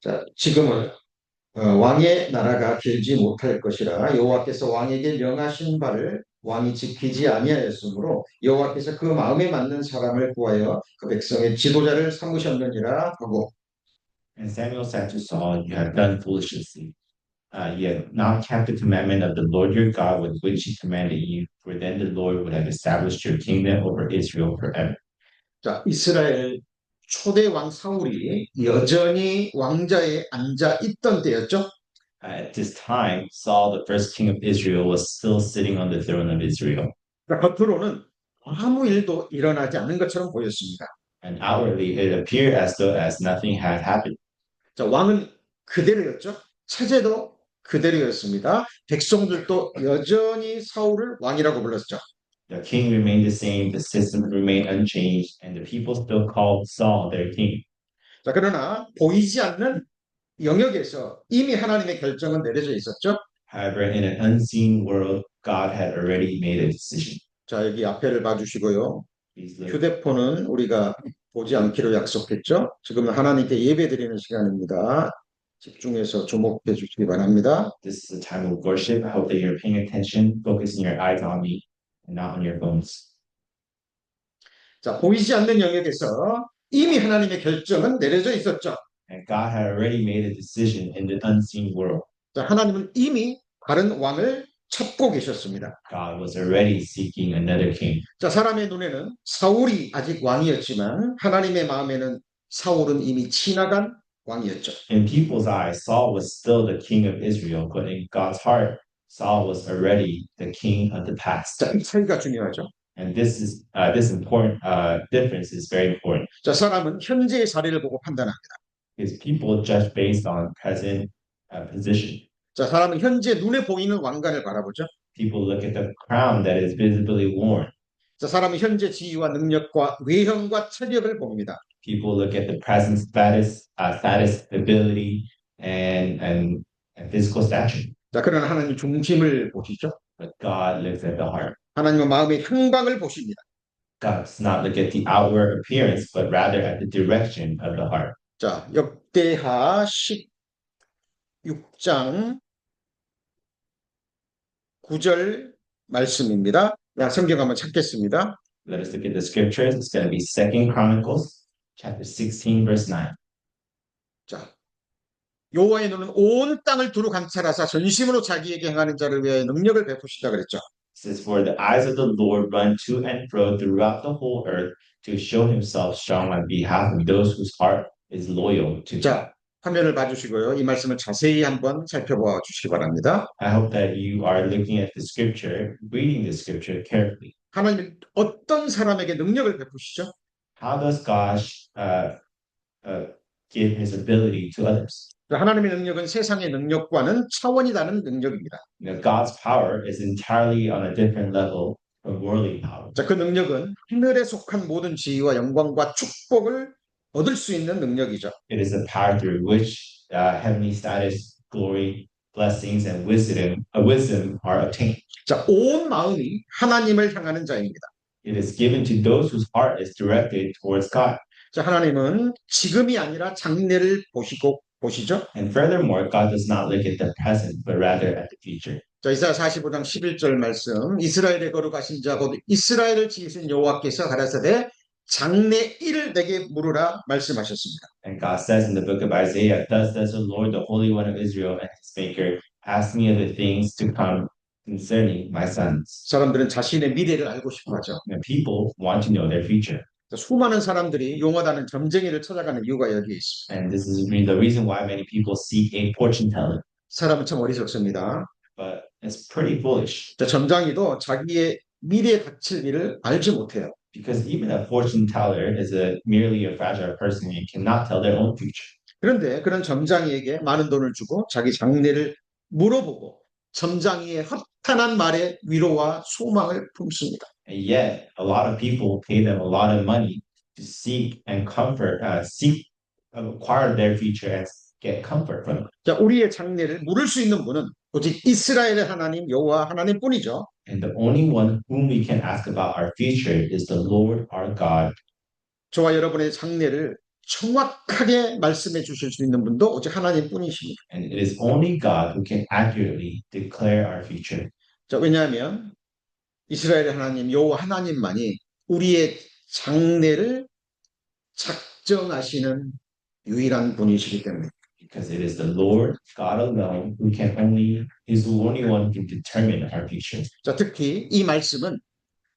자, 지금은 왕의 나라가 길지 못할 것이라 여호와께서 왕에게 명하신 바를 왕이 지키지 아니하였으므로 여호와께서 그 마음에 맞는 사람을 구하여 그 백성의 지도자를 삼으셨느니라 하고. And Samuel said to Saul, "You have done foolishly. You have not kept the commandment of the Lord your God with which he commanded you, for then the Lord would have established your kingdom over Israel forever." 자, 이스라엘 초대 왕 사울이 여전히 왕자에 앉아 있던 때였죠. At this time, Saul, the first king of Israel, was still sitting on the throne of Israel. 겉으로는 아무 일도 일어나지 않는 것처럼 보였습니다. And outwardly, it appeared as though as nothing had happened. 자, 왕은 그대로였죠. 체제도 그대로였습니다. 백성들도 여전히 사울을 왕이라고 불렀죠. The king remained the same, the system remained unchanged, and the people still called Saul their king. 자, 그러나 보이지 않는 영역에서 이미 하나님의 결정은 내려져 있었죠. However, in an unseen world, God had already made a decision. 자, 여기 앞에를 봐주시고요. Please look. 휴대폰은 우리가 보지 않기로 약속했죠. 지금은 하나님께 예배드리는 시간입니다. 집중해서 주목해 주시기 바랍니다. This is a time of worship. I hope that you're paying attention, focusing your eyes on me and not on your phones. 자, 보이지 않는 영역에서 이미 하나님의 결정은 내려져 있었죠. And God had already made a decision in the unseen world. 자, 하나님은 이미 다른 왕을 찾고 계셨습니다. God was already seeking another king. 자, 사람의 눈에는 사울이 아직 왕이었지만 하나님의 마음에는 사울은 이미 지나간 왕이었죠. In people's eyes, Saul was still the king of Israel, but in God's heart, Saul was already the king of the past. 자, 이 차이가 중요하죠. And this important difference is very important. 자, 사람은 현재의 사례를 보고 판단합니다. Because people judge based on present position. 자, 사람은 현재 눈에 보이는 왕관을 바라보죠. People look at the crown that is visibly worn. 자, 사람은 현재 지위와 능력과 외형과 체력을 봅니다. People look at the present status, ability, and physical stature. 자, 그러나 하나님 중심을 보시죠. But God looks at the heart. 하나님은 마음의 형방을 보십니다. God does not look at the outward appearance, but rather at the direction of the heart. 자, 역대하 16장 9절 말씀입니다. 성경 한번 찾겠습니다. Let us look at the scriptures. It's going to be 2 Chronicles chapter 16, verse 9. 자, 여호와의 눈은 온 땅을 두루 감찰하사 전심으로 자기에게 행하는 자를 위하여 능력을 베푸시다 그랬죠. It says, "For the eyes of the Lord run to and fro throughout the whole earth to show himself strong on behalf of those whose heart is loyal to him." 자, 화면을 봐주시고요. 이 말씀을 자세히 한번 살펴봐 주시기 바랍니다. I hope that you are looking at the scripture, reading the scripture carefully. 하나님은 어떤 사람에게 능력을 베푸시죠? How does God give his ability to others? 하나님의 능력은 세상의 능력과는 차원이 다른 능력입니다. God's power is entirely on a different level from worldly power. 자, 그 능력은 하늘에 속한 모든 지위와 영광과 축복을 얻을 수 있는 능력이죠. It is the power through which heavenly status, glory, blessings, and wisdom are obtained. 자, 온 마음이 하나님을 향하는 자입니다. It is given to those whose heart is directed towards God. 자, 하나님은 지금이 아니라 장래를 보시죠. And furthermore, God does not look at the present, but rather at the future. 자, 이사야 45장 11절 말씀. 이스라엘의 거룩하신 자 곧 이스라엘을 지으신 여호와께서 가라사대 장래 일을 내게 물으라 말씀하셨습니다. And God says in the book of Isaiah, "Thus does the Lord, the Holy One of Israel and his Maker, ask me of the things to come concerning my sons." 사람들은 자신의 미래를 알고 싶어하죠. And people want to know their future. 수많은 사람들이 용어다는 점쟁이를 찾아가는 이유가 여기에 있습니다. And this is the reason why many people seek a fortune teller. 사람은 참 어리석습니다. But it's pretty foolish. 자, 점장이도 자기의 미래에 닥칠 일을 알지 못해요. Because even a fortune teller is merely a fragile person and cannot tell their own future. 그런데 그런 점장이에게 많은 돈을 주고 자기 장래를 물어보고 점장이의 허탄한 말에 위로와 소망을 품습니다. And yet, a lot of people pay them a lot of money to seek and acquire their future and get comfort from it. 자, 우리의 장래를 물을 수 있는 분은 오직 이스라엘의 하나님 여호와 하나님뿐이죠. And the only one whom we can ask about our future is the Lord our God. 저와 여러분의 장래를 정확하게 말씀해 주실 수 있는 분도 오직 하나님 뿐이십니다. And it is only God who can accurately declare our future. 자, 왜냐하면 이스라엘의 하나님 여호와 하나님만이 우리의 장래를 작정하시는 유일한 분이시기 때문에. Because it is the Lord God alone who can only is the only one who can determine our future. 자, 특히 이 말씀은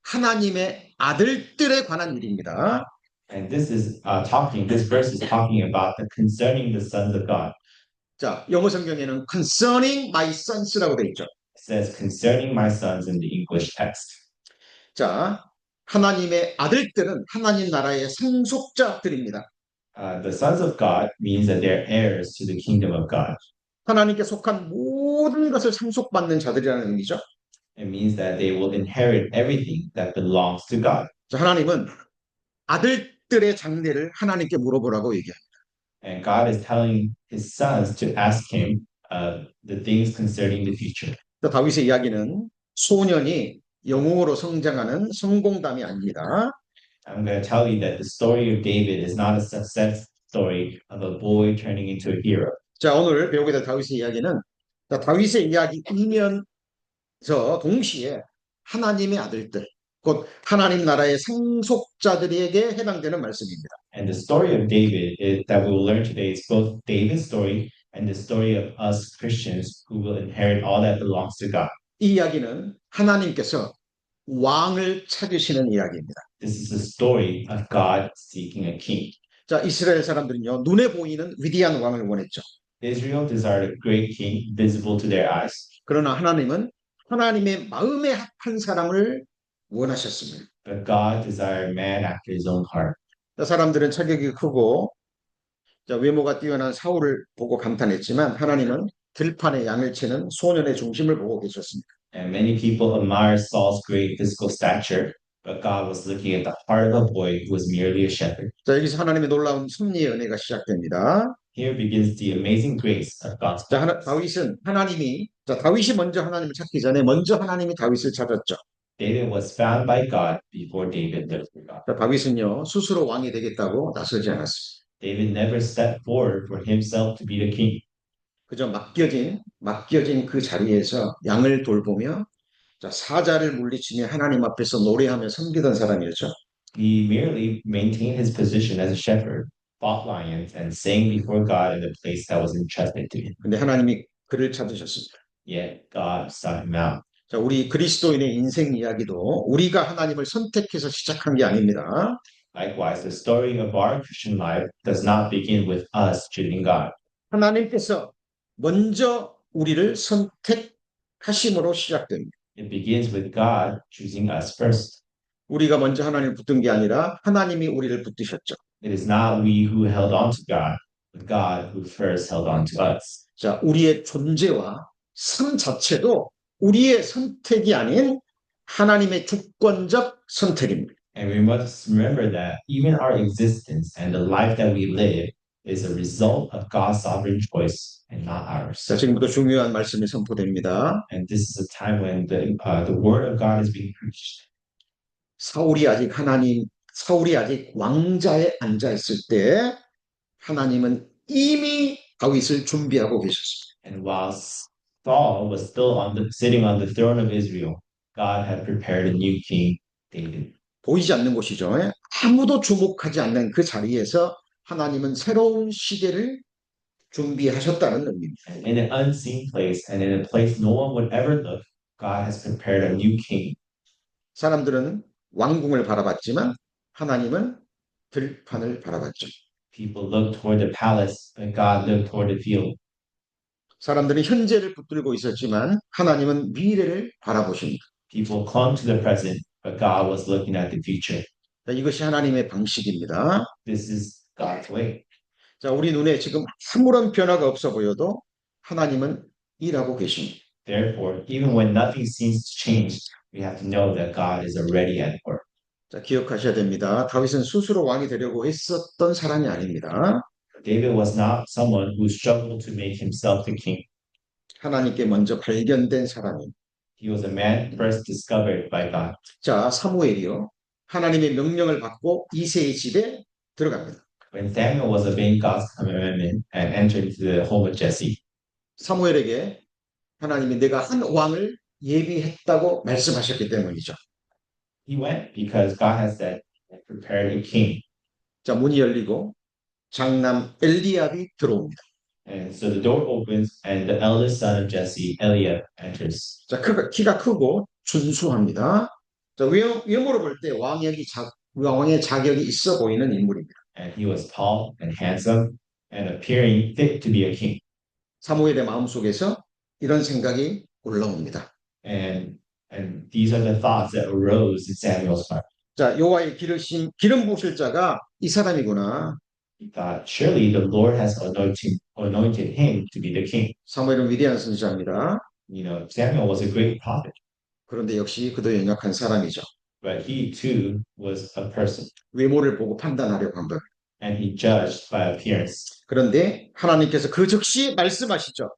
하나님의 아들들에 관한 일입니다. And this verse is talking about the concerning the sons of God. 자, 영어 성경에는 concerning my sons라고 되어 있죠. It says concerning my sons in the English text. 자, 하나님의 아들들은 하나님 나라의 상속자들입니다. The sons of God means that they're heirs to the kingdom of God. 하나님께 속한 모든 것을 상속받는 자들이라는 의미죠. It means that they will inherit everything that belongs to God. 자, 하나님은 아들들의 장래를 하나님께 물어보라고 얘기합니다. And God is telling his sons to ask him the things concerning the future. 자, 다윗의 이야기는 소년이 영웅으로 성장하는 성공담이 아닙니다. I'm going to tell you that the story of David is not a success story of a boy turning into a hero. 자, 오늘 배우게 될 다윗의 이야기는 자, 다윗의 이야기이면서 동시에 하나님의 아들들, 곧 하나님 나라의 상속자들에게 해당되는 말씀입니다. And the story of David that we will learn today is both David's story and the story of us Christians who will inherit all that belongs to God. 이 이야기는 하나님께서 왕을 찾으시는 이야기입니다. This is the story of God seeking a king. 자, 이스라엘 사람들은요, 눈에 보이는 위대한 왕을 원했죠. Israel desired a great king visible to their eyes. 그러나 하나님은 하나님의 마음에 합한 사람을 원하셨습니다. But God desired man after his own heart. 자, 사람들은 체격이 크고 자, 외모가 뛰어난 사울을 보고 감탄했지만 하나님은 들판에 양을 치는 소년의 중심을 보고 계셨습니다. And many people admire Saul's great physical stature, but God was looking at the heart of a boy who was merely a shepherd. 자, 여기서 하나님의 놀라운 섭리의 은혜가 시작됩니다. Here begins the amazing grace of God's 자, providence. 다윗이 먼저 하나님을 찾기 전에 먼저 하나님이 다윗을 찾았죠. David was found by God before David lived for God. 자, 다윗은요, 스스로 왕이 되겠다고 나서지 않았습니다. David never stepped forward for himself to be the king. 그저 맡겨진 그 자리에서 양을 돌보며 자, 사자를 물리치며 하나님 앞에서 노래하며 섬기던 사람이었죠. He merely maintained his position as a shepherd, fought lions, and sang before God in the place that was entrusted to him. 근데 하나님이 그를 찾으셨습니다. Yet God sought him out. 자, 우리 그리스도인의 인생 이야기도 우리가 하나님을 선택해서 시작한 게 아닙니다. Likewise, the story of our Christian life does not begin with us choosing God. 하나님께서 먼저 우리를 선택하심으로 시작됩니다. It begins with God choosing us first. 우리가 먼저 하나님을 붙든 게 아니라 하나님이 우리를 붙드셨죠. It is not we who held on to God, but God who first held on to us. 자, 우리의 존재와 삶 자체도 우리의 선택이 아닌 하나님의 주권적 선택입니다. And we must remember that even our existence and the life that we live is a result of God's sovereign choice and not ours. 자, 지금부터 중요한 말씀이 선포됩니다. And this is a time when the word of God is being preached. 사울이 아직 왕자에 앉아 있을 때 하나님은 이미 다윗을 준비하고 계셨습니다. And while Saul was still sitting on the throne of Israel, God had prepared a new king, David. 보이지 않는 곳이죠. 아무도 주목하지 않는 그 자리에서 하나님은 새로운 시대를 준비하셨다는 의미입니다. In an unseen place and in a place no one would ever look, God has prepared a new king. 사람들은 왕궁을 바라봤지만 하나님은 들판을 바라봤죠. People looked toward the palace, but God looked toward the field. 사람들은 현재를 붙들고 있었지만 하나님은 미래를 바라보십니다. People clung to the present, but God was looking at the future. 자, 이것이 하나님의 방식입니다. This is God's way. 자, 우리 눈에 지금 아무런 변화가 없어 보여도 하나님은 일하고 계십니다. Therefore, even when nothing seems to change, we have to know that God is already at work. 자, 기억하셔야 됩니다. 다윗은 스스로 왕이 되려고 했었던 사람이 아닙니다. David was not someone who struggled to make himself the king. 하나님께 먼저 발견된 사람이. He was a man first discovered by God. 자, 사무엘이요. 하나님의 명령을 받고 이새의 집에 들어갑니다. When Samuel was obeying God's commandment and entered into the home of Jesse, 사무엘에게 하나님이 내가 한 왕을 예비했다고 말씀하셨기 때문이죠. he went because God has said, prepared a king. 자, 문이 열리고 장남 엘리압이 들어옵니다. And so the door opens and the eldest son of Jesse, Eliab, enters. 자, 키가 크고 준수합니다. 자, 외모로 볼 때 왕의 자격이 있어 보이는 인물입니다. And he was tall and handsome and appearing fit to be a king. 사무엘의 마음속에서 이런 생각이 올라옵니다. And these are the thoughts that arose in Samuel's heart. 자, 여호와의 기름 부으실 자가 이 사람이구나. He thought, surely the Lord has anointed him to be the king. 사무엘은 위대한 선지자입니다. You know, Samuel was a great prophet, 그런데 역시 그도 연약한 사람이죠. but he too was a person, 외모를 보고 판단하려고 한 것. and he judged by appearance. 그런데 하나님께서 그 즉시 말씀하시죠.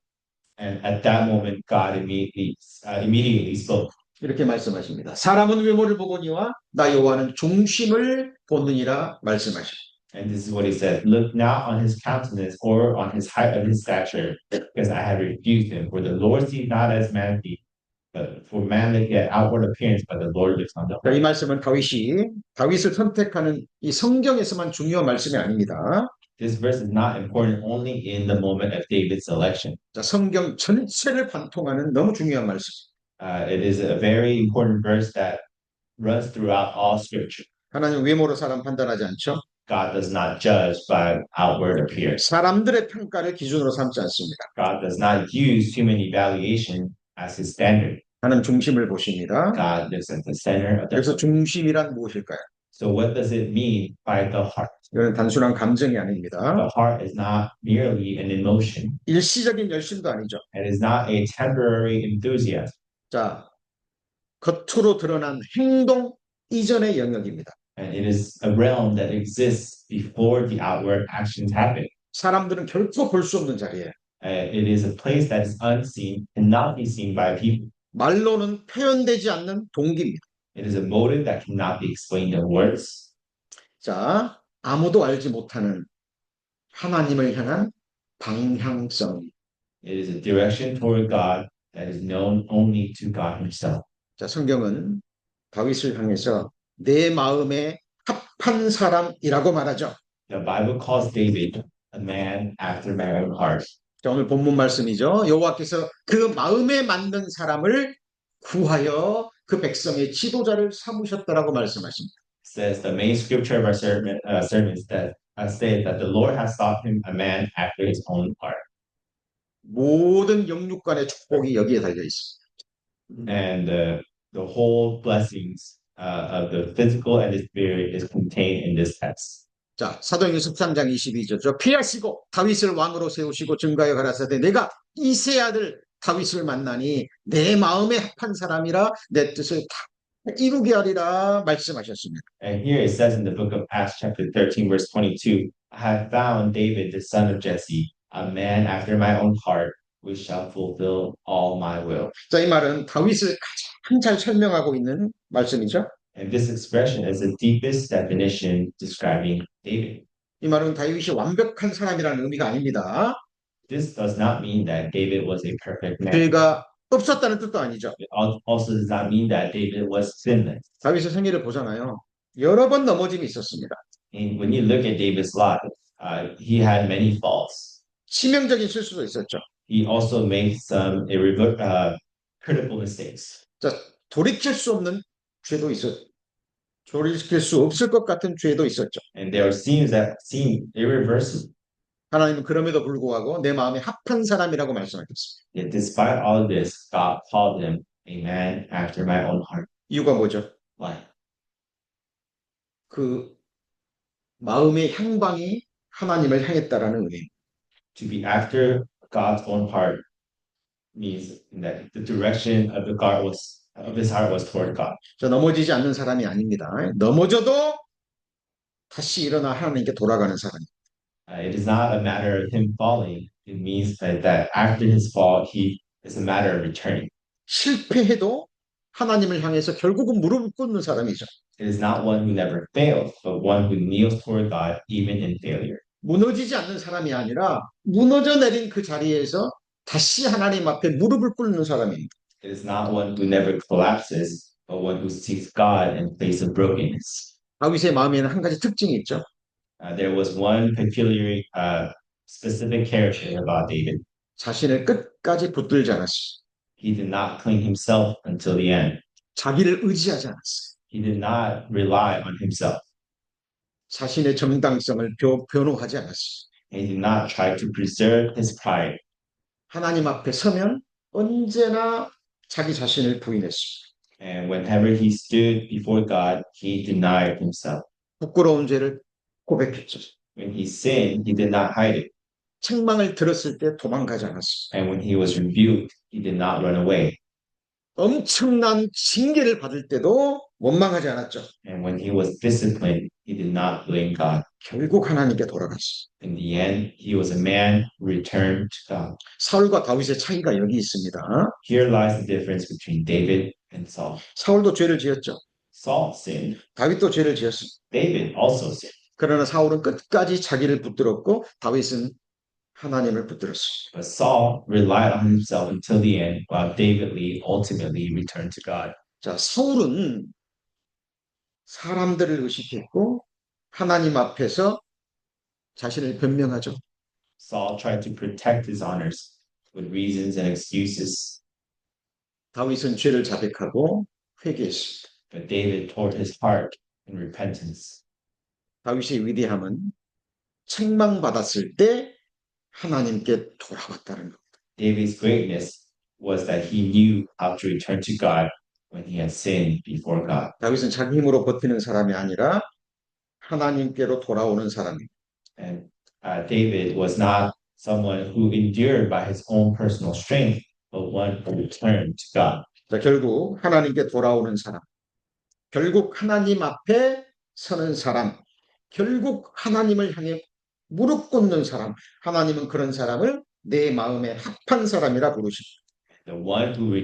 And at that moment, God immediately spoke. 이렇게 말씀하십니다. 사람은 외모를 보거니와 나 여호와는 중심을 보느니라 말씀하시고. And this is what he said: look not on his countenance or on his height of his stature, because I have refused him. For the Lord sees not as man sees, but for man look at outward appearance, but the Lord looks on the heart. 이 말씀은 다윗을 선택하는 이 성경에서만 중요한 말씀이 아닙니다. This verse is not important only in the moment of David's election. 자, 성경 전체를 관통하는 너무 중요한 말씀. It is a very important verse that runs throughout all Scripture. 하나님 외모로 사람 판단하지 않죠. God does not judge by outward appearance. 사람들의 평가를 기준으로 삼지 않습니다. God does not use human evaluation as his standard. 하나님 중심을 보십니다. God looks at the center of the 그래서 heart. 중심이란 무엇일까요? So what does it mean by the heart? 이건 단순한 감정이 아닙니다. The heart is not merely an emotion. 일시적인 열심도 아니죠. It is not a temporary enthusiasm. 자, 겉으로 드러난 행동 이전의 영역입니다. And it is a realm that exists before the outward actions happen. 사람들은 결코 볼 수 없는 자리예요. It is a place that is unseen and not be seen by people. 말로는 표현되지 않는 동기입니다. It is a motive that cannot be explained in words. 자, 아무도 알지 못하는 하나님을 향한 방향성. It is a direction toward God that is known only to God himself. 자, 성경은 다윗을 향해서 내 마음에 합한 사람이라고 말하죠. The Bible calls David a man after my own heart. 자, 오늘 본문 말씀이죠. 여호와께서 그 마음에 맞는 사람을 구하여 그 백성의 지도자를 삼으셨다라고 말씀하십니다. Says the main scripture of our sermons that says that the Lord has sought him a man after his own heart. 모든 영육간의 축복이 여기에 달려 있습니다. And the whole blessings of the physical and the spirit is contained in this text. 자, 사도행전 13장 22절. 피하시고 다윗을 왕으로 세우시고 증거하여 가라사대 내가 이세 아들 다윗을 만나니 내 마음에 합한 사람이라 내 뜻을 다 이루게 하리라 말씀하셨습니다. And here it says in the book of Acts chapter 13 verse 22, I have found David the son of Jesse, a man after my own heart, which shall fulfill all my will. 자, 이 말은 다윗을 가장 잘 설명하고 있는 말씀이죠. And this expression is the deepest definition describing David. 이 말은 다윗이 완벽한 사람이라는 의미가 아닙니다. This does not mean that David was a perfect man. 죄가 없었다는 뜻도 아니죠. It also does not mean that David was sinless. 다윗의 생애를 보잖아요. 여러 번 넘어짐이 있었습니다. And when you look at David's life, he had many faults. 치명적인 실수도 있었죠. He also made some critical mistakes. 자, 돌이킬 수 없는 죄도 있었죠. 돌이킬 수 없을 것 같은 죄도 있었죠. And there are sins that seem irreversible. 하나님은 그럼에도 불구하고 내 마음에 합한 사람이라고 말씀하셨습니다. Yet despite all of this, God called him a man after my own heart. 이유가 뭐죠? Why? 그 마음의 향방이 하나님을 향했다라는 의미. To be after God's own heart means that the direction of his heart was toward God. 자, 넘어지지 않는 사람이 아닙니다. 넘어져도 다시 일어나 하나님께 돌아가는 사람. It is not a matter of him falling. It means that after his fall, he is a matter of returning. 실패해도 하나님을 향해서 결국은 무릎을 꿇는 사람이죠. It is not one who never fails, but one who kneels toward God even in failure. 무너지지 않는 사람이 아니라 무너져 내린 그 자리에서 다시 하나님 앞에 무릎을 꿇는 사람입니다. It is not one who never collapses, but one who seeks God in place of brokenness. 다윗의 마음에는 한 가지 특징이 있죠. There was one peculiar, specific character about David. 자신을 끝까지 붙들지 않았어요. He did not cling himself until the end. 자기를 의지하지 않았어요. He did not rely on himself. 자신의 정당성을 변호하지 않았어요. He did not try to preserve his pride. 하나님 앞에 서면 언제나 자기 자신을 부인했습니다. And whenever he stood before God, he denied himself. 부끄러운 죄를 고백했죠. When he sinned, he did not hide it. 책망을 들었을 때 도망가지 않았습니다. And when he was rebuked, he did not run away. 엄청난 징계를 받을 때도 원망하지 않았죠. And when he was disciplined, he did not blame God. 결국 하나님께 돌아갔어요. In the end, he was a man who returned to God. 사울과 다윗의 차이가 여기 있습니다. Here lies the difference between David and Saul. 사울도 죄를 지었죠. Saul sinned. 다윗도 죄를 지었습니다. David also sinned. 그러나 사울은 끝까지 자기를 붙들었고 다윗은 하나님을 붙들었어요. But Saul relied on himself until the end, while David Lee ultimately returned to God. 자, 사울은 사람들을 의식했고 하나님 앞에서 자신을 변명하죠. Saul tried to protect his honors with reasons and excuses, 다윗은 죄를 자백하고 회개했습니다. but David toward his heart in repentance. 다윗의 위대함은 책망받았을 때 하나님께 돌아갔다는 겁니다. David's greatness was that he knew how to return to God when he had sinned before God. 다윗은 자기 힘으로 버티는 사람이 아니라 하나님께로 돌아오는 사람입니다. And David was not someone who endured by his own personal strength, but one who returned to God. 자, 결국 하나님께 돌아오는 사람, 결국 하나님 앞에 서는 사람, 결국 하나님을 향해 무릎 꿇는 사람, 하나님은 그런 사람을 내 마음에 합한 사람이라 부르십니다. The one who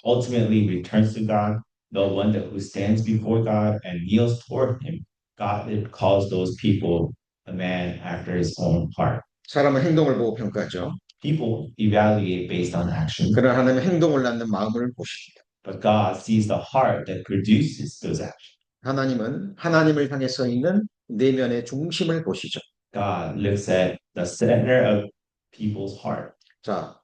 ultimately returns to God, the one who stands before God and kneels toward him, God calls those people a man after his own heart. 사람은 행동을 보고 평가하죠. People evaluate based on action, 그러나 하나님은 행동을 낳는 마음을 보십니다. but God sees the heart that produces those actions. 하나님은 하나님을 향해 서 있는 내면의 중심을 보시죠. God looks at the center of people's heart. 자,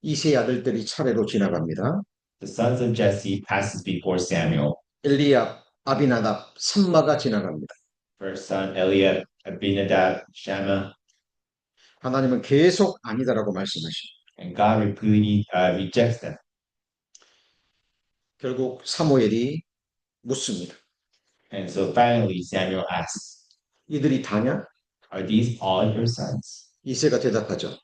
이세 아들들이 차례로 지나갑니다. The sons of Jesse passes before Samuel. 엘리압, 아비나답, 삼마가 지나갑니다. First son Eliab, Abinadab, Shammah, 하나님은 계속 아니다라고 말씀하십니다. and God repeatedly rejects them. 결국 사무엘이 묻습니다. And so finally Samuel asks, 이들이 다냐? "Are these all your sons?" 이세가 대답하죠.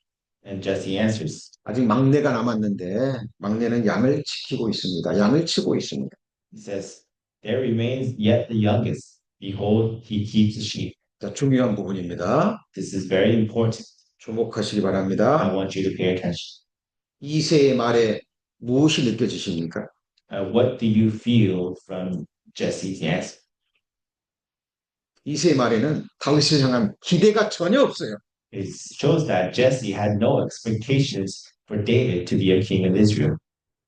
And Jesse answers, 아직 막내가 남았는데 막내는 양을 지키고 있습니다. 양을 치고 있습니다. he says, "There remains yet the youngest. Behold, he keeps the sheep." 자, 중요한 부분입니다. This is very important. 주목하시기 I 바랍니다. want you to pay attention. 이세의 말에 무엇이 느껴지십니까? What do you feel from Jesse's answer? 이세의 말에는 다윗을 향한 기대가 전혀 없어요. It shows that Jesse had no expectations for David to be a king of Israel.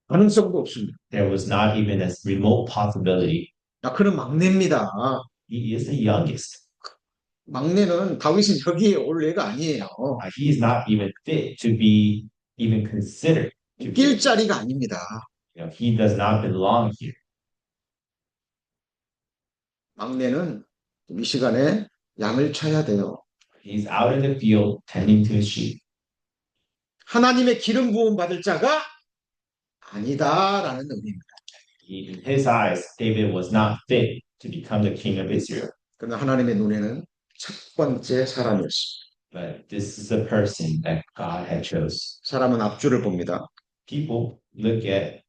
가능성도 없습니다. There was not even a remote possibility. 야, 그는 막내입니다. He is the youngest. 막내는 다윗은 여기에 올 애가 아니에요. He is not even fit to be even considered. To be, 낄 자리가 아닙니다. he does not belong here. 막내는 이 시간에 양을 쳐야 돼요. He's out in the field tending to his sheep. 하나님의 기름 부음 받을 자가 아니다라는 의미입니다. In his eyes, David was not fit to become the king of Israel. 그러나 하나님의 눈에는 첫 번째 사람이었습니다. But this is the person that God had chose. 사람은 앞줄을 봅니다. People look at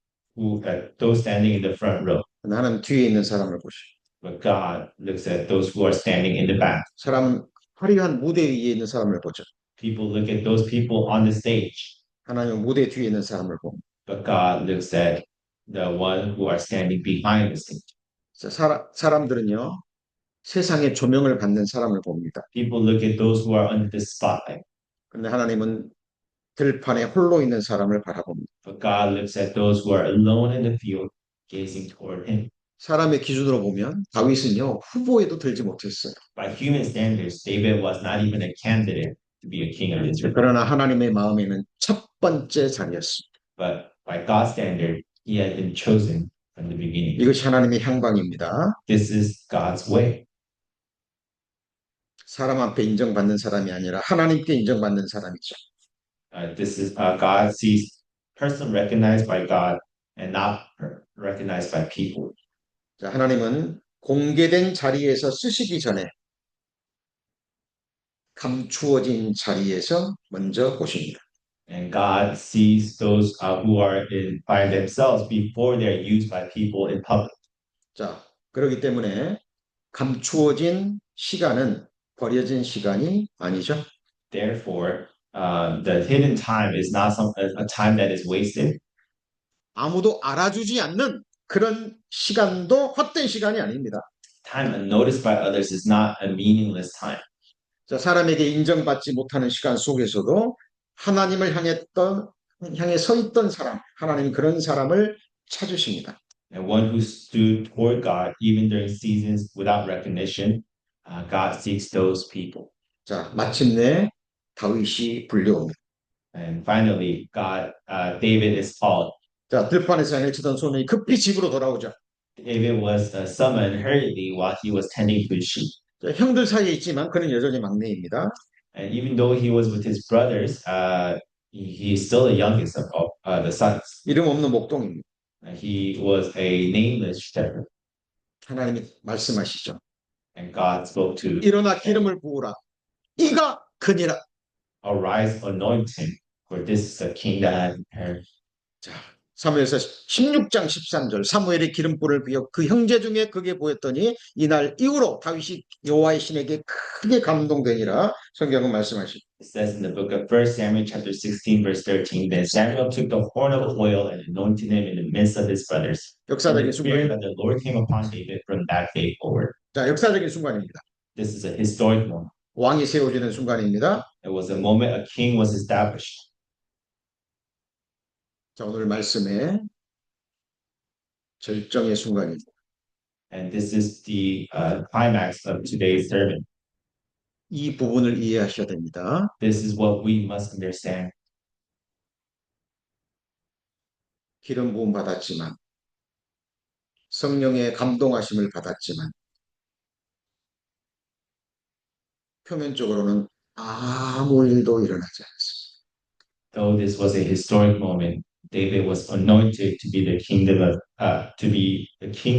those standing in the front row, 나는 뒤에 있는 사람을 보시고 but God looks at those who are standing in the back. 사람은 화려한 무대 위에 있는 사람을 보죠. People look at those people on the stage, 하나님은 무대 뒤에 있는 사람을 봅니다. but God looks at the one who are standing behind the stage. 사람들은요, 세상의 조명을 받는 사람을 봅니다. People look at those who are under the spotlight, 그런데 하나님은 들판에 홀로 있는 사람을 바라봅니다. but God looks at those who are alone in the field, gazing toward Him. 사람의 기준으로 보면 다윗은요, 후보에도 들지 못했어요. By human standards, David was not even a candidate to be a king of Israel. 그러나 하나님의 마음에는 첫 번째 자리였습니다. But by God's standard, he had been chosen from the beginning. 이것이 하나님의 향방입니다. This is God's way. 사람 앞에 인정받는 사람이 아니라 하나님께 인정받는 사람이죠. This is God sees person recognized by God and not recognized by people. 자, 하나님은 공개된 자리에서 쓰시기 전에 감추어진 자리에서 먼저 보십니다. And God sees those who are by themselves before they're used by people in public. 자, 그렇기 때문에 감추어진 시간은 버려진 시간이 아니죠. Therefore, the hidden time is not a time that is wasted. 아무도 알아주지 않는 그런 시간도 헛된 시간이 아닙니다. Time unnoticed by others is not a meaningless time. 자, 사람에게 인정받지 못하는 시간 속에서도 하나님을 향해 서 있던 사람, 하나님 그런 사람을 찾으십니다. And one who stood toward God even during seasons without recognition, God seeks those people. 자, 마침내 다윗이 불려옵니다. And finally, David is called. 자, 들판에서 헤치던 소년이 급히 집으로 돌아오죠. David was summoned hurriedly while he was tending to his sheep. 자, 형들 사이에 있지만 그는 여전히 막내입니다. And even though he was with his brothers, he is still the youngest of the sons. 이름 없는 목동입니다. He was a nameless shepherd. 하나님이 말씀하시죠. And God spoke to 일어나 기름을 부으라. 이가 그니라. arise, anoint him, for this is a king that I prepared. 자, 사무엘서 16장 13절 사무엘의 기름불을 비워 그 형제 중에 그게 보였더니 이날 이후로 다윗이 여호와의 신에게 크게 감동되니라 성경은 말씀하시죠. It says in the book of 1 Samuel chapter 16 verse 13, then Samuel took the horn of oil and anointed him in the midst of his brothers. And 역사적인 the spirit 순간. of the Lord came upon David from that day forward. 자, 역사적인 순간입니다. This is a historic moment. 왕이 세워지는 순간입니다. It was a moment a king was established. 자, 오늘 말씀의 절정의 순간입니다. And this is the climax of today's sermon. 이 부분을 이해하셔야 됩니다. This is what we must understand. 기름 부음 받았지만 성령의 감동하심을 받았지만 표면적으로는 아무 일도 일어나지 않았습니다. Though this was a historic moment, David was anointed to be the king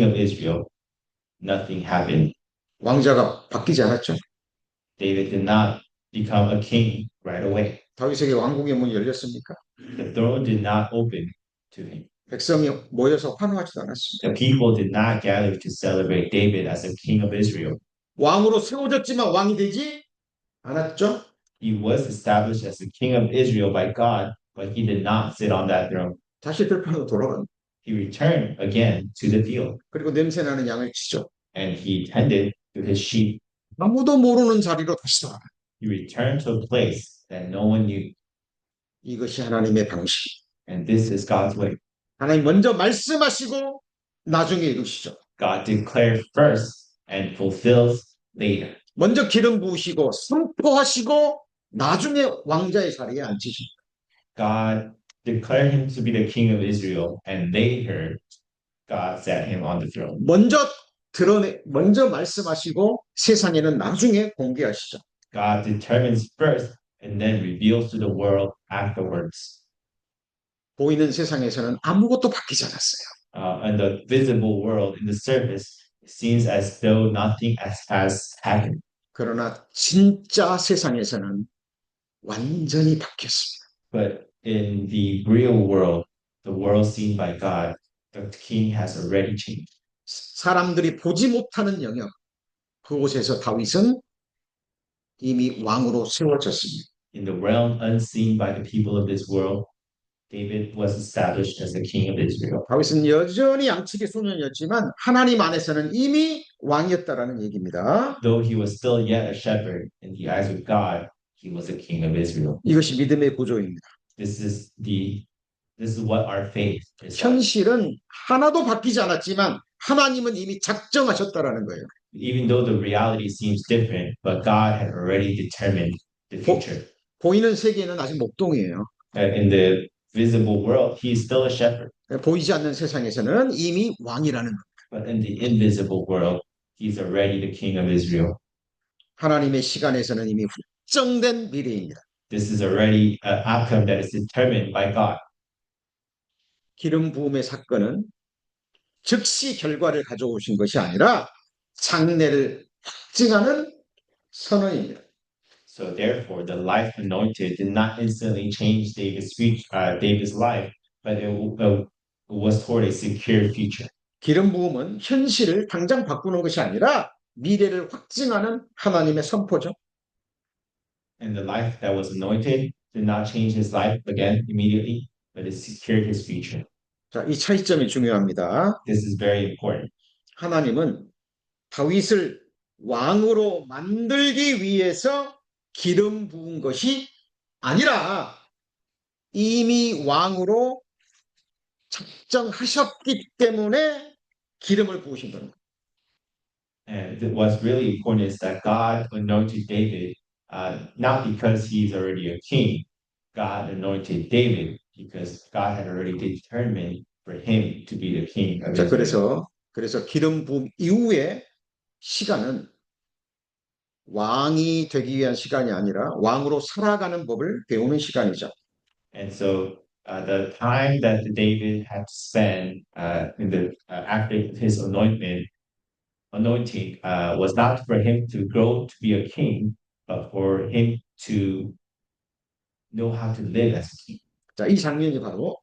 of Israel. Nothing happened. 왕자가 바뀌지 않았죠. David did not become a king right away. 다윗에게 왕궁의 문이 열렸습니까? The throne did not open to him. 백성이 모여서 환호하지도 않았습니다. The people did not gather to celebrate David as a king of Israel. 왕으로 세워졌지만 왕이 되지 않았죠. He was established as the king of Israel by God, but he did not sit on that throne. 다시 들판으로 돌아간. He returned again to the field, 그리고 냄새나는 양을 치죠. and he tended to his sheep. 아무도 모르는 자리로 다시 돌아가. He returned to a place that no one knew. 이것이 하나님의 방식. And this is God's way. 하나님 먼저 말씀하시고 나중에 이루시죠. God declared first and fulfills later. 먼저 기름 부으시고 선포하시고 나중에 왕자의 자리에 앉히십니다. God declared him to be the king of Israel, and later God sat him on the throne. 먼저 말씀하시고 세상에는 나중에 공개하시죠. God determines first and then reveals to the world afterwards. 보이는 세상에서는 아무것도 바뀌지 않았어요. In the visible world, in the surface, it seems as though nothing has happened. 그러나 진짜 세상에서는 완전히 바뀌었습니다. But in the real world, the world seen by God, the king has already changed. 사람들이 보지 못하는 영역, 그곳에서 다윗은 이미 왕으로 세워졌습니다. In the realm unseen by the people of this world, David was established as the king of Israel. 다윗은 여전히 양측의 소년이었지만 하나님 안에서는 이미 왕이었다라는 얘기입니다. Though he was still yet a shepherd in the eyes of God, he was the king of Israel. 이것이 믿음의 구조입니다. This is what our faith is like. 현실은 하나도 바뀌지 않았지만 하나님은 이미 작정하셨다라는 거예요. Even though the reality seems different, but God had already determined the future. 보이는 세계는 아직 목동이에요. In the visible world, he is still a shepherd. 보이지 않는 세상에서는 이미 왕이라는 거예요. But in the invisible world, he's already the king of Israel. 하나님의 시간에서는 이미 확정된 미래입니다. This is already an outcome that is determined by God. 기름 부음의 사건은 즉시 결과를 가져오신 것이 아니라 장래를 확증하는 선언입니다. So therefore, the life anointed did not instantly change David's life, but it was toward a secure future. 기름 부음은 현실을 당장 바꾸는 것이 아니라 미래를 확증하는 하나님의 선포죠. And the life that was anointed did not change his life again immediately, but it secured his future. 자, 이 차이점이 중요합니다. This is very important. 하나님은 다윗을 왕으로 만들기 위해서 기름 부은 것이 아니라 이미 왕으로 작정하셨기 때문에 기름을 부으신 겁니다. And what's really important is that God anointed David, not because he's already a king. God anointed David because God had already determined for him to be the king of 자, Israel. 그래서 기름 부음 이후의 시간은 왕이 되기 위한 시간이 아니라 왕으로 살아가는 법을 배우는 시간이죠. And so the time that David had to spend after his anointing was not for him to grow to be a king, but for him to know how to live as a king. 자, 이 장면이 바로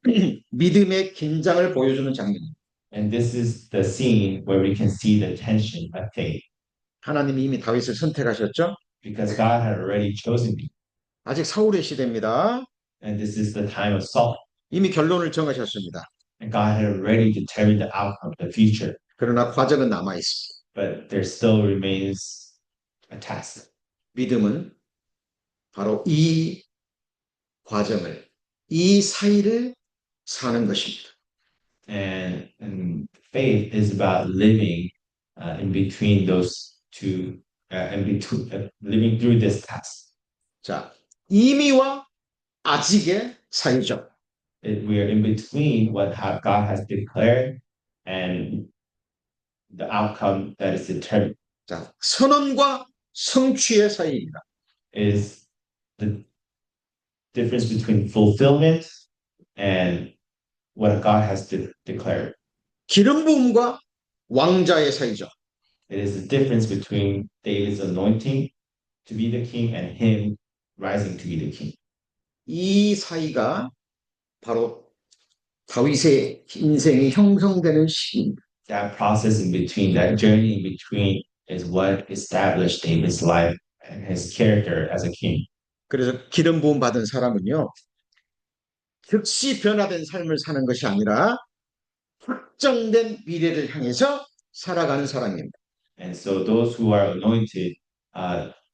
믿음의 긴장을 보여주는 장면입니다. And this is the scene where we can see the tension of faith. 하나님이 이미 다윗을 선택하셨죠? Because God had already chosen me. 아직 사울의 시대입니다. And this is the time of Saul. 이미 결론을 정하셨습니다. And God had already determined the outcome, the future. 그러나 과정은 남아 있습니다. But there still remains a task. 믿음은 바로 이 과정을, 이 사이를 사는 것입니다. And faith is about living in between those two, living through this task. 자, 이미와 아직의 사이죠. We are in between what God has declared and the outcome that is determined. 자, 선언과 성취의 사이입니다. Is the difference between fulfillment and what God has declared. 기름 부음과 왕자의 사이죠. It is the difference between David's anointing to be the king and him rising to be the king. 이 사이가 바로 다윗의 인생이 형성되는 시기입니다. That process in between, that journey in between is what established David's life and his character as a king. 그래서 기름 부음 받은 사람은요, 즉시 변화된 삶을 사는 것이 아니라 확정된 미래를 향해서 살아가는 사람입니다. And so those who are anointed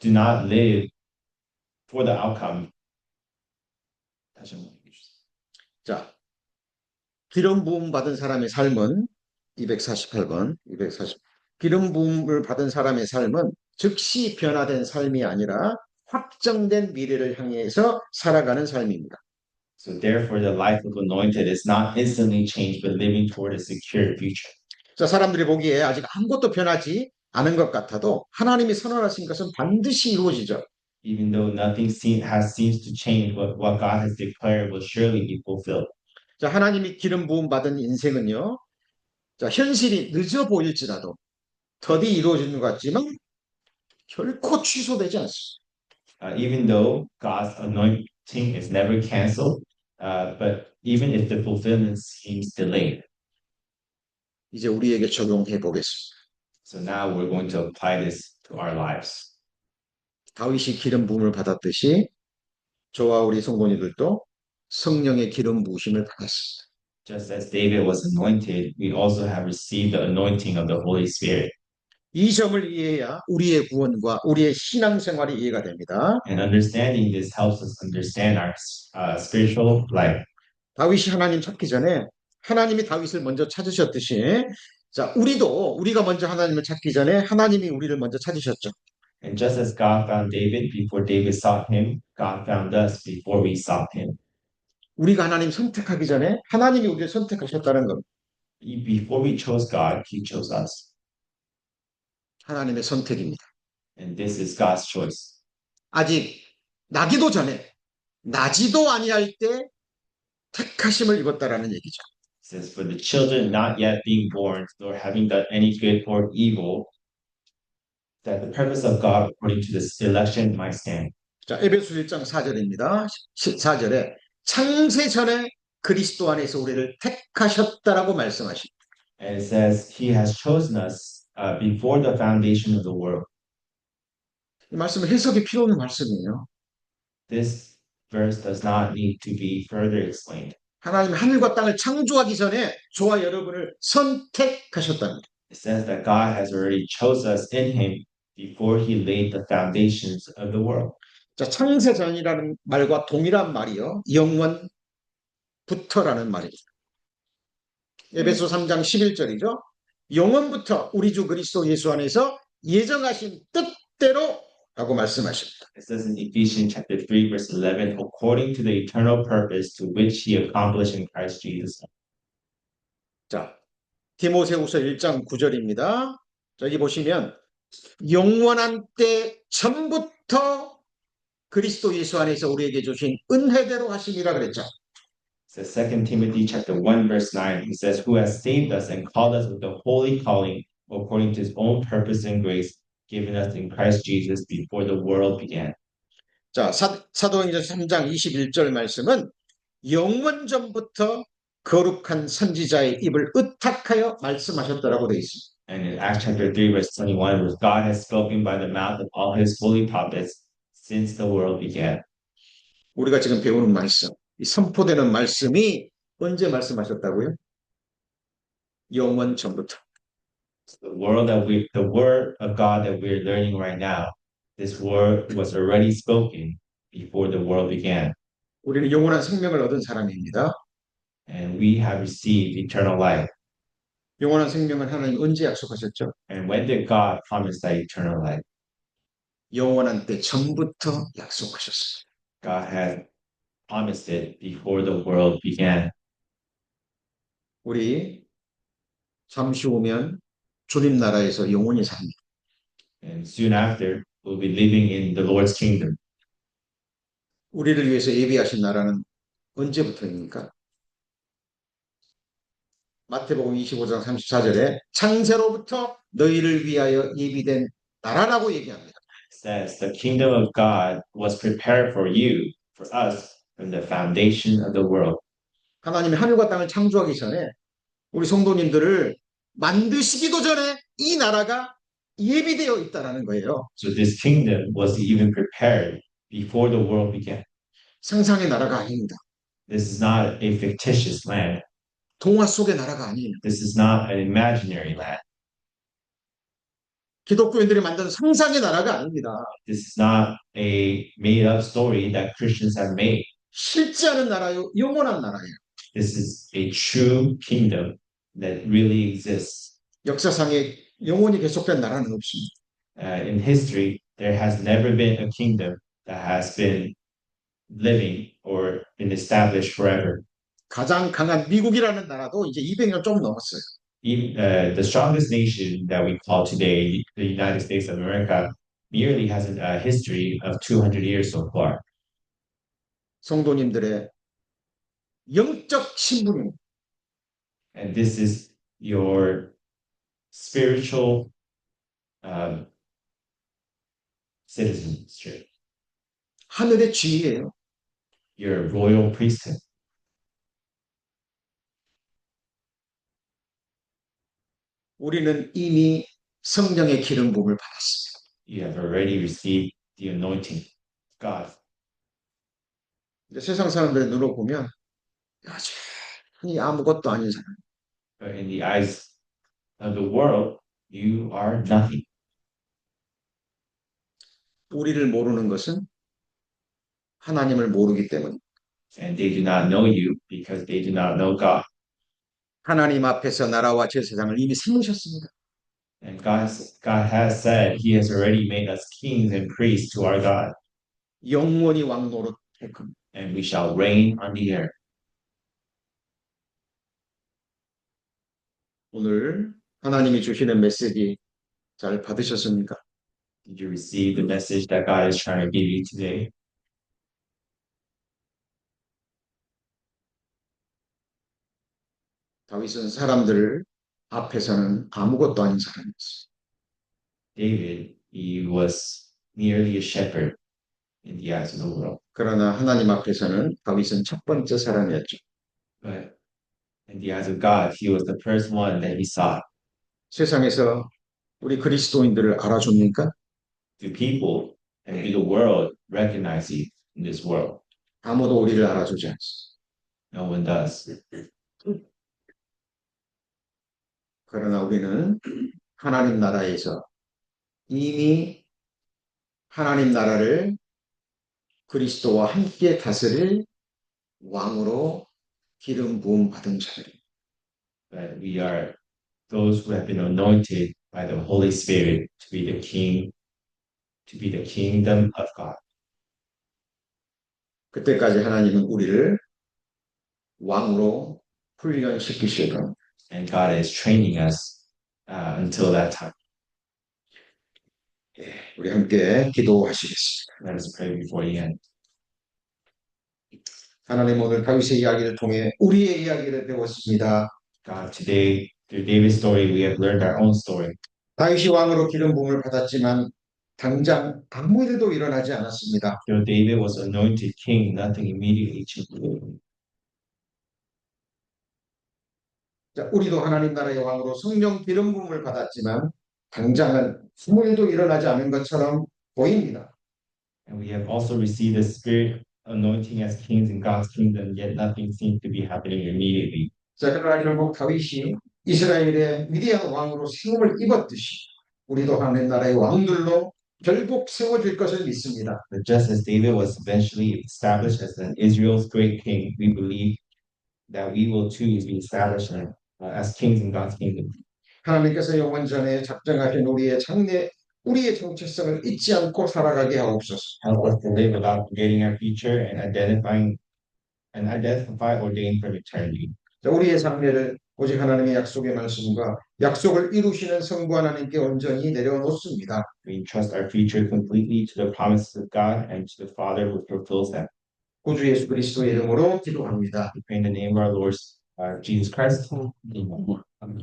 do not live for the outcome. 다시 한번 얘기해 주세요. 자, 기름 부음 받은 사람의 삶은 248번, 240. 기름 부음을 받은 사람의 삶은 즉시 변화된 삶이 아니라 확정된 미래를 향해서 살아가는 삶입니다. So therefore, the life of anointed is not instantly changed, but living toward a secure future. 자, 사람들이 보기에 아직 아무것도 변하지 않은 것 같아도 하나님이 선언하신 것은 반드시 이루어지죠. Even though nothing seems to change, what God has declared will surely be fulfilled. 자, 하나님이 기름 부음 받은 인생은요, 자, 현실이 늦어 보일지라도 더디 이루어지는 것 같지만 결코 취소되지 않습니다. Even though God's anointing is never canceled, but even if the fulfillment seems delayed. 이제 우리에게 적용해 보겠습니다. So now we're going to apply this to our lives. 다윗이 기름 부음을 받았듯이 저와 우리 성도님들도 성령의 기름 부으심을 받았습니다. Just as David was anointed, we also have received the anointing of the Holy Spirit. 이 점을 이해해야 우리의 구원과 우리의 신앙생활이 이해가 됩니다. And understanding this helps us understand our spiritual life. 다윗이 하나님 찾기 전에 하나님이 다윗을 먼저 찾으셨듯이 자, 우리가 먼저 하나님을 찾기 전에 하나님이 우리를 먼저 찾으셨죠. And just as God found David before David sought him, God found us before we sought him. 우리가 하나님 선택하기 전에 하나님이 우리를 선택하셨다는 겁니다. Before we chose God, he chose us. 하나님의 선택입니다. And this is God's choice. 아직 나기도 전에 나지도 아니할 때 택하심을 입었다라는 얘기죠. It says, for the children not yet being born, nor having done any good or evil, that the purpose of God according to this election might stand. 자, 에베소 1장 4절입니다. 14절에 창세 전에 그리스도 안에서 우리를 택하셨다라고 말씀하십니다. And it says, he has chosen us before the foundation of the world. 이 말씀은 해석이 필요 없는 말씀이에요. This verse does not need to be further explained. 하나님 하늘과 땅을 창조하기 전에 저와 여러분을 선택하셨답니다. It says that God has already chose us in him before he laid the foundations of the world. 자, 창세전이라는 말과 동일한 말이요. 영원부터라는 말입니다. 에베소 3장 11절이죠. 영원부터 우리 주 그리스도 예수 안에서 예정하신 뜻대로 라고 말씀하십니다. It says in Ephesians chapter 3, verse 11, according to the eternal purpose to which he accomplished in Christ Jesus. 자, 디모데후서 1장 9절입니다. 여기 보시면 영원한 때 전부터 그리스도 예수 안에서 우리에게 주신 은혜대로 하심이라 그랬죠. It says 2 Timothy chapter 1, verse 9, he says, who has saved us and called us with the holy calling according to his own purpose and grace given us in Christ Jesus before the world began. 자, 사도행전 3장 21절 말씀은 영원 전부터 거룩한 선지자의 입을 의탁하여 말씀하셨다라고 되어 있습니다. And in Acts chapter 3, verse 21, where God has spoken by the mouth of all his holy prophets since the world began. 우리가 지금 배우는 말씀, 이 선포되는 말씀이 언제 말씀하셨다고요? 영원 전부터. The word of God that we're learning right now, this word was already spoken before the world began. 우리는 영원한 생명을 얻은 사람입니다. And we have received eternal life. 영원한 생명은 하나님 언제 약속하셨죠? And when did God promise that eternal life? 영원한 때 전부터 약속하셨어요. God had promised it before the world began. 우리 잠시 후면 주님 나라에서 영원히 삽니다. And soon after, we'll be living in the Lord's kingdom. 우리를 위해서 예비하신 나라는 언제부터입니까? 마태복음 25장 34절에 창세로부터 너희를 위하여 예비된 나라라고 얘기합니다. It says the kingdom of God was prepared for you, for us, from the foundation of the world. 하나님이 하늘과 땅을 창조하기 전에 우리 성도님들을 만드시기도 전에 이 나라가 예비되어 있다라는 거예요. So this kingdom was even prepared before the world began. 상상의 나라가 아닙니다. This is not a fictitious land. 동화 속의 나라가 아니에요. This is not an imaginary land. 기독교인들이 만든 상상의 나라가 아닙니다. This is not a made-up story that Christians have made. 실제 하는 나라요, 영원한 나라예요. This is a true kingdom that really exists. 역사상에 영원히 계속된 나라는 없습니다. In history, there has never been a kingdom that has been living or been established forever. 가장 강한 미국이라는 나라도 이제 200년 좀 넘었어요. The strongest nation that we call today, the United States of America, merely has a history of 200 years so far. 성도님들의 영적 신분입니다. And this is your spiritual citizenship, 하늘의 지위예요. your royal priesthood. 우리는 이미 성령의 기름 부음을 받았습니다. You have already received the anointing of God. 이제 세상 사람들의 눈으로 보면 여전히 아무것도 아닌 사람. But in the eyes of the world, you are nothing. 우리를 모르는 것은 하나님을 모르기 때문에 And they do not know you because they do not know God. 하나님 앞에서 나라와 제사장을 이미 세우셨습니다. And God has said He has already made us kings and priests to our God, 영원히 왕노릇 할 겁니다. and we shall reign on the earth. 오늘 하나님이 주시는 메시지 잘 받으셨습니까? Did you receive the message that God is trying to give you today? 다윗은 사람들 앞에서는 아무것도 아닌 사람이었어요. David, he was merely a shepherd in the eyes of the world. 그러나 하나님 앞에서는 다윗은 첫 번째 사람이었죠. But in the eyes of God, he was the first one that he saw. 세상에서 우리 그리스도인들을 알아줍니까? Do people and do the world recognize you in this world? 아무도 우리를 알아주지 않습니다. No one does. 그러나 우리는 하나님 나라에서 이미 하나님 나라를 그리스도와 함께 다스릴 왕으로 기름 부음 받은 자들입니다. But we are those who have been anointed by the Holy Spirit to be the king, to be the kingdom of God. 그때까지 하나님은 우리를 왕으로 훈련시키실 겁니다. And God is training us until that time. 우리 함께 기도하시겠습니다. Let us pray before the end. 하나님 오늘 다윗의 이야기를 통해 우리의 이야기를 배웠습니다. God, today, through David's story, we have learned our own story. 다윗이 왕으로 기름 부음을 받았지만 당장 아무 일도 일어나지 않았습니다. Though David was anointed king, nothing immediately changed. 자, 우리도 하나님 나라의 왕으로 성령 기름 부음을 받았지만 당장은 아무 일도 일어나지 않은 것처럼 보입니다. And we have also received the spirit anointing as kings in God's kingdom, yet nothing seems to be happening immediately. 자, 그러나 결국 다윗이 이스라엘의 위대한 왕으로 세움을 입었듯이 우리도 하나님 나라의 왕들로 결국 세워질 것을 믿습니다. But just as David was eventually established as an Israel's great king, we believe that we will too be established as kings in God's kingdom. 하나님께서 영원 전에 작정하신 우리의 정체성을 잊지 않고 살아가게 하옵소서. Help us to live without forgetting our future and identify ordained from eternity. 자, 우리의 장래를 오직 하나님의 약속의 말씀과 약속을 이루시는 성부 하나님께 온전히 내려놓습니다. We trust our future completely to the promises of God and to the Father who fulfills them. 구주 예수 그리스도의 이름으로 기도합니다. We pray in the name of our Lord Jesus Christ.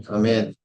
아멘.